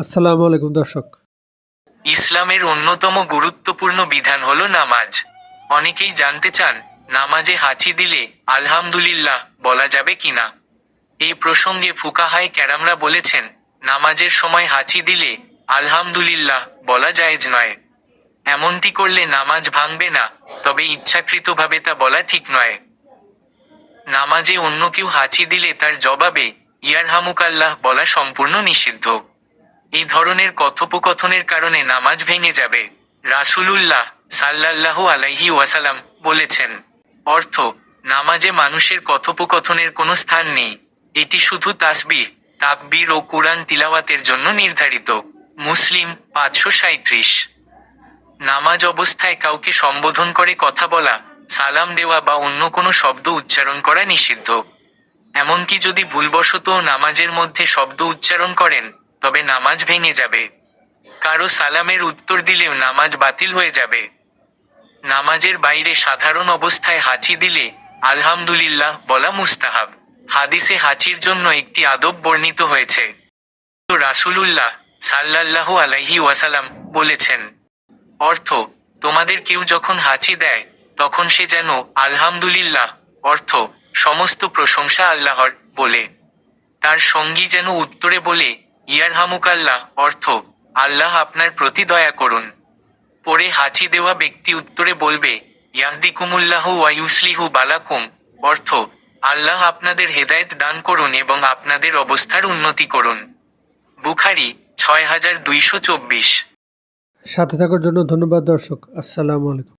আসসালামু আলাইকুম দর্শক। ইসলামের অন্যতম গুরুত্বপূর্ণ বিধান হলো নামাজ। অনেকেই জানতে চান, নামাজে হাঁচি দিলে আলহামদুলিল্লাহ বলা যাবে কিনা। এই প্রসঙ্গে ফুকাহায়ে কেরামরা বলেছেন, নামাজের সময় হাঁচি দিলে আলহামদুলিল্লাহ বলা জায়েজ নয়। এমনটি করলে নামাজ ভাঙবে না, তবে ইচ্ছাকৃতভাবে তা বলা ঠিক নয়। নামাজে অন্য কেউ হাঁচি দিলে তার জবাবে ইয়ারহামুকাল্লাহ বলা সম্পূর্ণ নিষিদ্ধ। এই ধরনের কথোপকথনের কারণে নামাজ ভেঙে যাবে। রাসূলুল্লাহ সাল্লাল্লাহু আলাইহি ওয়াসাল্লাম বলেছেন, অর্থ, নামাজে মানুষের কথোপকথনের কোনো স্থান নেই। এটি শুধু তাসবিহ, তাকবীর ও কুরআন তিলাওয়াতের জন্য নির্ধারিত। মুসলিম 537। নামাজ অবস্থায় কাউকে সম্বোধন করে কথা বলা, সালাম দেওয়া বা অন্য কোনো শব্দ উচ্চারণ করা নিষিদ্ধ। এমনকি যদি ভুলবশতও নামাজের মধ্যে শব্দ উচ্চারণ করেন, তবে নামাজ ভেঙে যাবে। কারো সালামের উত্তর দিলেও নামাজ বাতিল হয়ে যাবে। নামাজের বাইরে সাধারণ অবস্থায় হাঁচি দিলে আলহামদুলিল্লাহ বলা মুস্তাহাব। হাদিসে হাঁচির জন্য একটি আদব বর্ণিত হয়েছে। তো রাসূলুল্লাহ সাল্লাল্লাহু আলাইহি ওয়াসাল্লাম বলেছেন, অর্থ, তোমাদের কেউ যখন হাঁচি দেয়, তখন সে যেন আলহামদুলিল্লাহ, অর্থ, সমস্ত প্রশংসা আল্লাহর বলে। তার সঙ্গী যেন উত্তরে বলে ইয়ারহামুকাল্লাহ, অর্থ, আল্লাহ আপনার প্রতি দয়া করুন। পরে হাঁচি দেওয়া ব্যক্তি উত্তরে বলবে ইয়াহদিকুমুল্লাহু ওয়া ইউসলিহু বালাকুম, অর্থ, আল্লাহ আপনাদের হেদায়েত দান করুন এবং আপনাদের অবস্থার উন্নতি করুন। বুখারী 6224। সাথে থাকার জন্য ধন্যবাদ দর্শক। আসসালামু আলাইকুম।